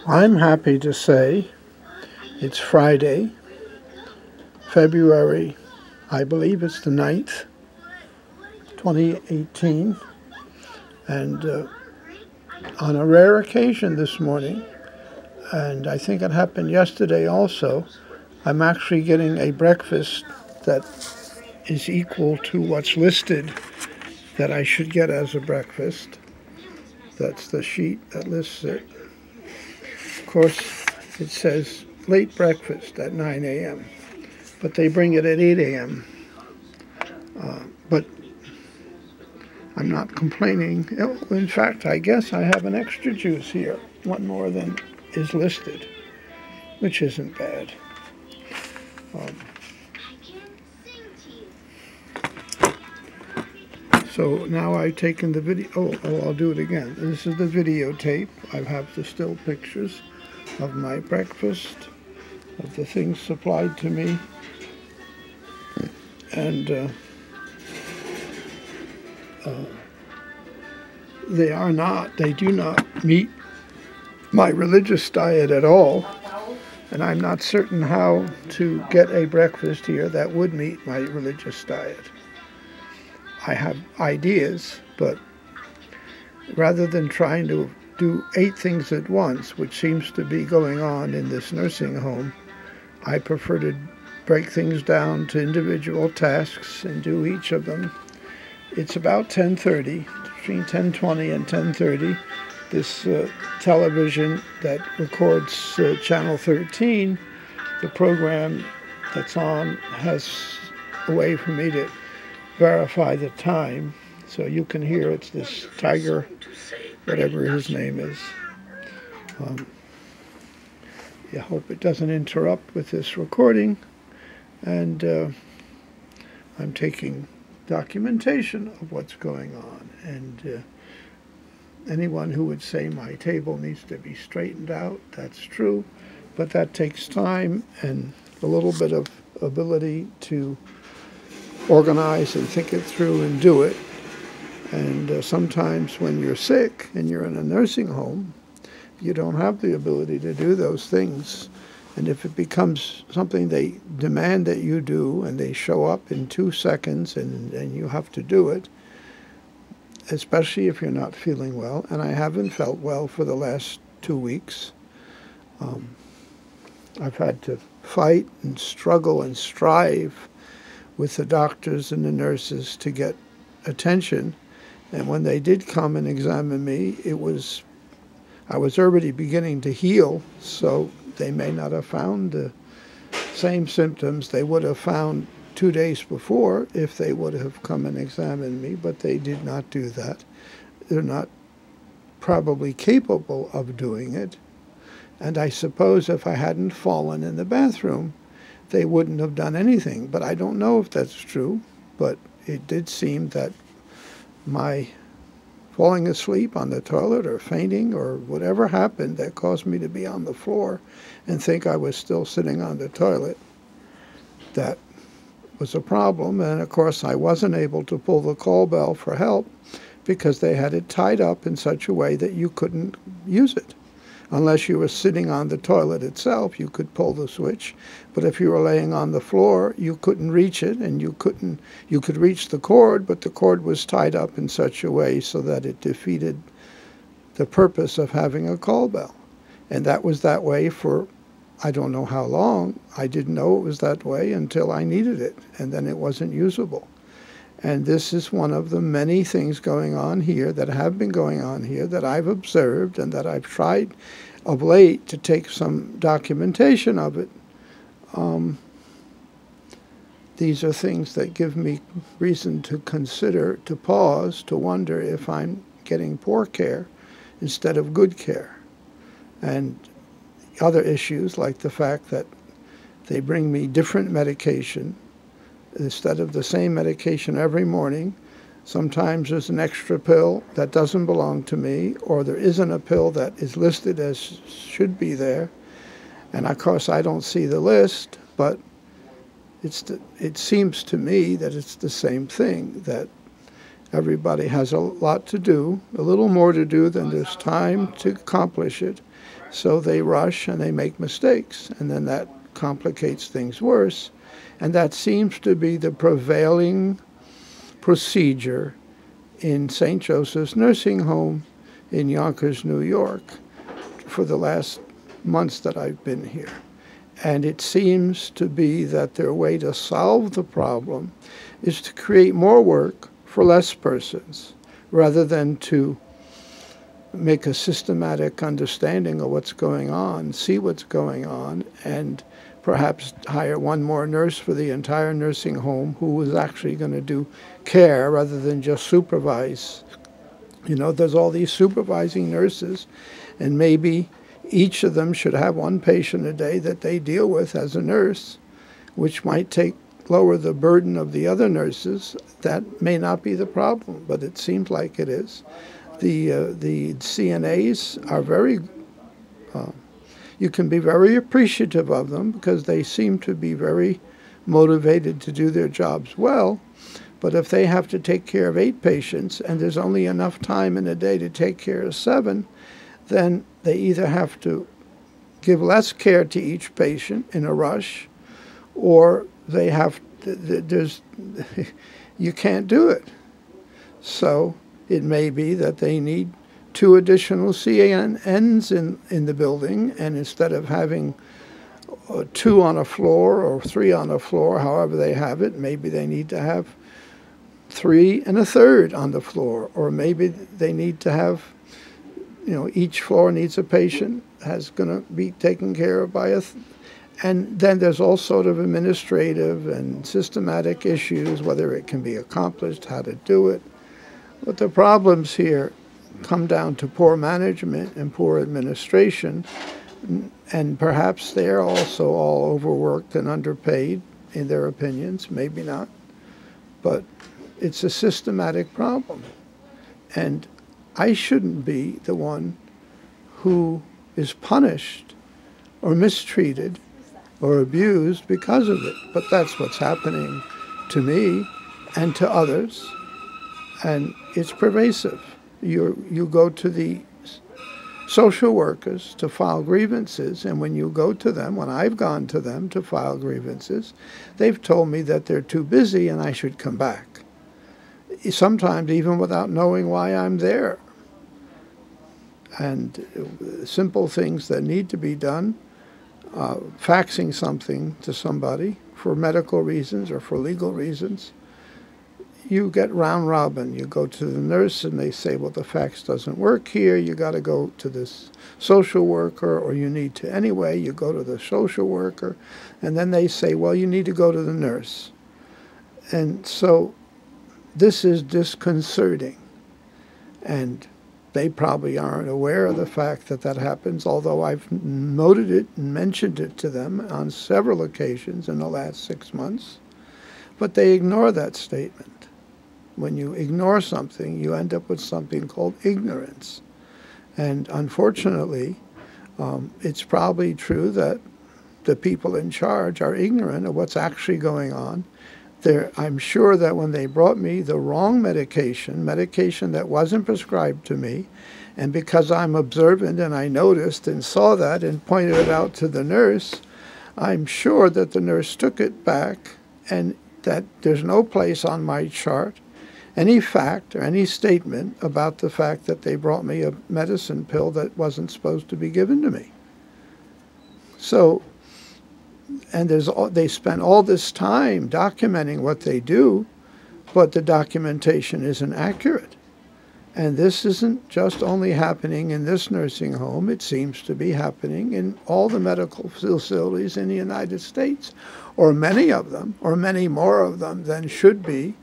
I'm happy to say it's Friday, February, I believe it's the 9th, 2018, and on a rare occasion this morning, and I think it happened yesterday also, I'm actually getting a breakfast that is equal to what's listed that I should get as a breakfast. That's the sheet that lists it. Of course, it says late breakfast at 9 a.m., but they bring it at 8 a.m. But I'm not complaining. In fact, I guess I have an extra juice here, one more than is listed, which isn't bad. So now I've taken the video. I'll do it again. This is the videotape. I have the still pictures of my breakfast, of the things supplied to me, and they do not meet my religious diet at all, and I'm not certain how to get a breakfast here that would meet my religious diet. I have ideas, but rather than trying to do 8 things at once, which seems to be going on in this nursing home, I prefer to break things down to individual tasks and do each of them. It's about 10:30, between 10:20 and 10:30. This television that records Channel 13, the program that's on, has a way for me to verify the time, so you can hear it's this Tiger, whatever his name is. I hope it doesn't interrupt with this recording, and I'm taking documentation of what's going on, and anyone who would say my table needs to be straightened out, that's true, but that takes time and a little bit of ability to organize and think it through and do it. And sometimes when you're sick and you're in a nursing home, you don't have the ability to do those things. And if it becomes something they demand that you do and they show up in 2 seconds and you have to do it, especially if you're not feeling well, and I haven't felt well for the last 2 weeks, I've had to fight and struggle and strive with the doctors and the nurses to get attention. And when they did come and examine me, I was already beginning to heal, so they may not have found the same symptoms they would have found 2 days before if they would have come and examined me, but they did not do that. They're not probably capable of doing it. And I suppose if I hadn't fallen in the bathroom, they wouldn't have done anything. But I don't know if that's true, but it did seem that my falling asleep on the toilet or fainting or whatever happened that caused me to be on the floor and think I was still sitting on the toilet, that was a problem. And of course I wasn't able to pull the call bell for help because they had it tied up in such a way that you couldn't use it. Unless you were sitting on the toilet itself, you could pull the switch. But if you were laying on the floor, you couldn't reach it, and you could reach the cord, but the cord was tied up in such a way so that it defeated the purpose of having a call bell. And that was that way for I don't know how long. I didn't know it was that way until I needed it, and then it wasn't usable. And this is one of the many things going on here that have been going on here that I've observed and that I've tried of late to take some documentation of it. These are things that give me reason to consider, to pause, to wonder if I'm getting poor care instead of good care. And other issues like the fact that they bring me different medication instead of the same medication every morning. Sometimes there's an extra pill that doesn't belong to me, or there isn't a pill that is listed as should be there. And of course I don't see the list, but it seems to me that it's the same thing, that everybody has a lot to do, a little more to do than there's time to accomplish it. So they rush and they make mistakes, and then that complicates things worse. And that seems to be the prevailing procedure in St. Joseph's Nursing Home in Yonkers, New York, for the last months that I've been here. And it seems to be that their way to solve the problem is to create more work for less persons, rather than to make a systematic understanding of what's going on, see what's going on, and perhaps hire one more nurse for the entire nursing home who is actually going to do care rather than just supervise. You know, there's all these supervising nurses, and maybe each of them should have one patient a day that they deal with as a nurse, which might lower the burden of the other nurses. That may not be the problem, but it seems like it is. The CNAs are very, you can be very appreciative of them because they seem to be very motivated to do their jobs well. But if they have to take care of 8 patients and there's only enough time in a day to take care of 7, then they either have to give less care to each patient in a rush, or they have to, you can't do it. So it may be that they need 2 additional CNNs in the building, and instead of having 2 on a floor or 3 on a floor, however they have it, maybe they need to have 3 1/3 on the floor, or maybe they need to have, you know, each floor needs a patient has going to be taken care of by and then there's all sort of administrative and systematic issues, whether it can be accomplished, how to do it. But the problems here come down to poor management and poor administration, and perhaps they're also all overworked and underpaid in their opinions, maybe not. But it's a systematic problem. And I shouldn't be the one who is punished or mistreated or abused because of it. But that's what's happening to me and to others. And it's pervasive. You go to the social workers to file grievances, and when you go to them, when I've gone to them to file grievances, they've told me that they're too busy and I should come back. Sometimes even without knowing why I'm there. And simple things that need to be done, faxing something to somebody for medical reasons or for legal reasons, you get round robin. You go to the nurse and they say, well, the fax doesn't work here. You got to go to this social worker, or you need to anyway. You go to the social worker, and then they say, well, you need to go to the nurse. And so this is disconcerting. And they probably aren't aware of the fact that that happens, although I've noted it and mentioned it to them on several occasions in the last 6 months. But they ignore that statement. When you ignore something, you end up with something called ignorance. And unfortunately, it's probably true that the people in charge are ignorant of what's actually going on. I'm sure that when they brought me the wrong medication that wasn't prescribed to me, and because I'm observant and I noticed and saw that and pointed it out to the nurse, I'm sure that the nurse took it back, and that there's no place on my chart, any fact or any statement about the fact that they brought me a medicine pill that wasn't supposed to be given to me. So, and they spend all this time documenting what they do, but the documentation isn't accurate. And this isn't just only happening in this nursing home. It seems to be happening in all the medical facilities in the United States, or many of them, or many more of them than should be.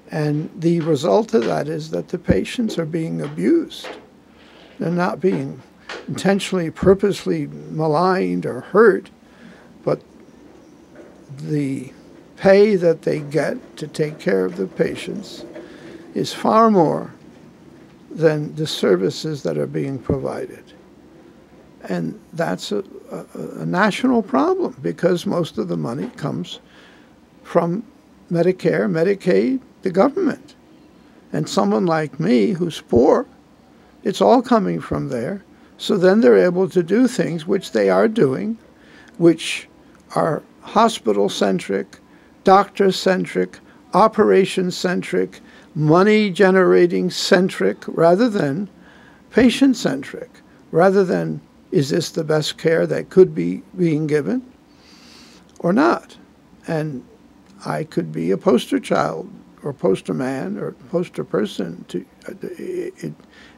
And the result of that is that the patients are being abused. They're not being intentionally, purposely maligned or hurt, but the pay that they get to take care of the patients is far more than the services that are being provided. And that's a national problem, because most of the money comes from Medicare, Medicaid, the government. And someone like me who's poor, it's all coming from there. So then they're able to do things which they are doing, which are hospital-centric, doctor-centric, operation-centric, money-generating centric, rather than patient-centric, rather than is this the best care that could be being given or not. And I could be a poster child or poster man or poster person to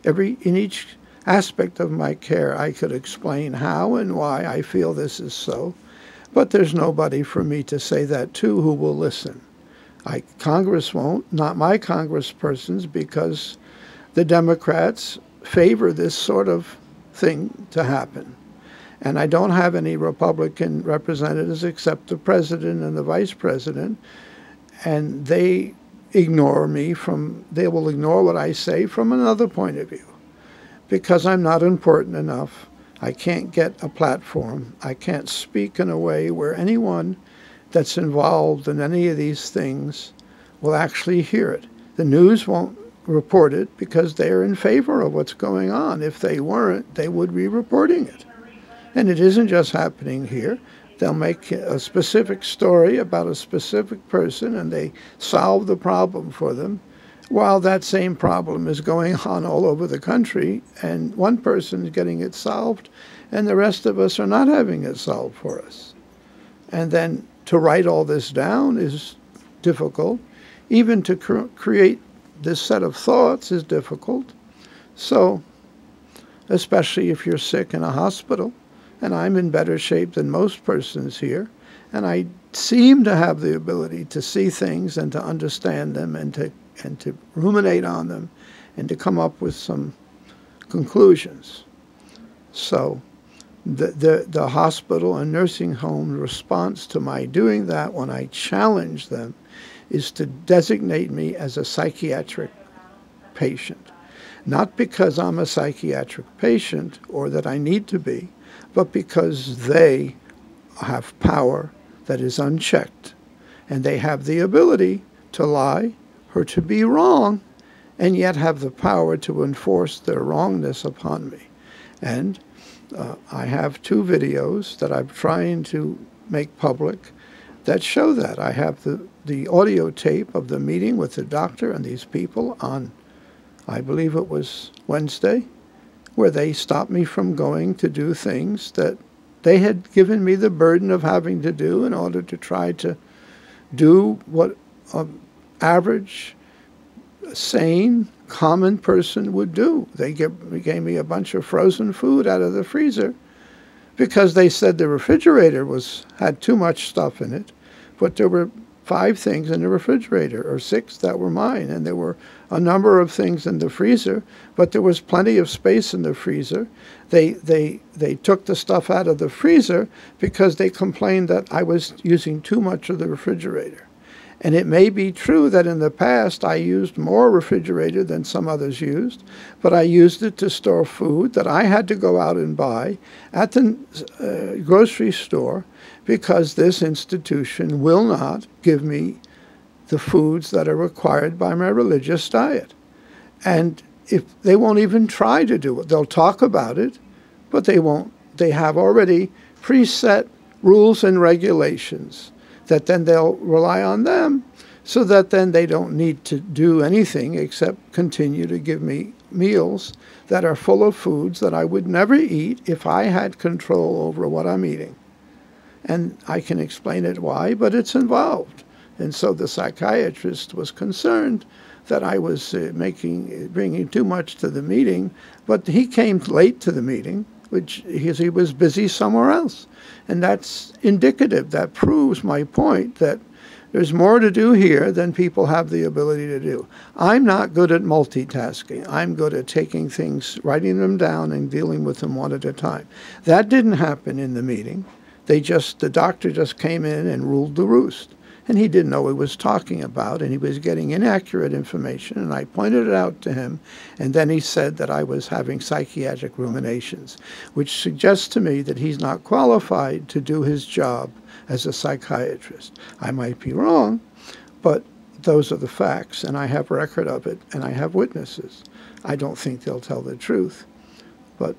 in each aspect of my care. I could explain how and why I feel this is so, but there's nobody for me to say that to who will listen. Congress won't, not my congresspersons, because the Democrats favor this sort of thing to happen. And I don't have any Republican representatives except the president and the vice president, and they ignore me they will ignore what I say from another point of view, because I'm not important enough. I can't get a platform. I can't speak in a way where anyone that's involved in any of these things will actually hear it. The news won't report it because they're in favor of what's going on. If they weren't, they would be reporting it. And it isn't just happening here. They'll make a specific story about a specific person and they solve the problem for them, while that same problem is going on all over the country, and one person is getting it solved and the rest of us are not having it solved for us. And then to write all this down is difficult. Even to create this set of thoughts is difficult. So, especially if you're sick in a hospital, and I'm in better shape than most persons here, and I seem to have the ability to see things and to understand them and to ruminate on them and to come up with some conclusions. So the hospital and nursing home response to my doing that when I challenge them is to designate me as a psychiatric patient. Not because I'm a psychiatric patient or that I need to be, but because they have power that is unchecked, and they have the ability to lie or to be wrong, and yet have the power to enforce their wrongness upon me. And I have 2 videos that I'm trying to make public that show that. I have the audio tape of the meeting with the doctor and these people on, I believe it was Wednesday, where they stopped me from going to do things that they had given me the burden of having to do in order to try to do what an average, sane, common person would do. They gave me a bunch of frozen food out of the freezer because they said the refrigerator had too much stuff in it, but there were 5 things in the refrigerator, or 6 that were mine, and there were a number of things in the freezer, but there was plenty of space in the freezer. They took the stuff out of the freezer because they complained that I was using too much of the refrigerator. And it may be true that in the past I used more refrigerator than some others used, but I used it to store food that I had to go out and buy at the grocery store, because this institution will not give me the foods that are required by my religious diet. And if they won't even try to do it, they'll talk about it, but they won't. They have already preset rules and regulations that then they'll rely on them, so that then they don't need to do anything except continue to give me meals that are full of foods that I would never eat if I had control over what I'm eating. And I can explain it why, but it's involved. And so the psychiatrist was concerned that I was bringing too much to the meeting, but he came late to the meeting, because he was busy somewhere else. And that's indicative. That proves my point that there's more to do here than people have the ability to do. I'm not good at multitasking. I'm good at taking things, writing them down, and dealing with them one at a time. That didn't happen in the meeting. The doctor just came in and ruled the roost. And he didn't know what he was talking about, and he was getting inaccurate information, and I pointed it out to him, and then he said that I was having psychiatric ruminations, which suggests to me that he's not qualified to do his job as a psychiatrist. I might be wrong, but those are the facts, and I have record of it, and I have witnesses. I don't think they'll tell the truth, but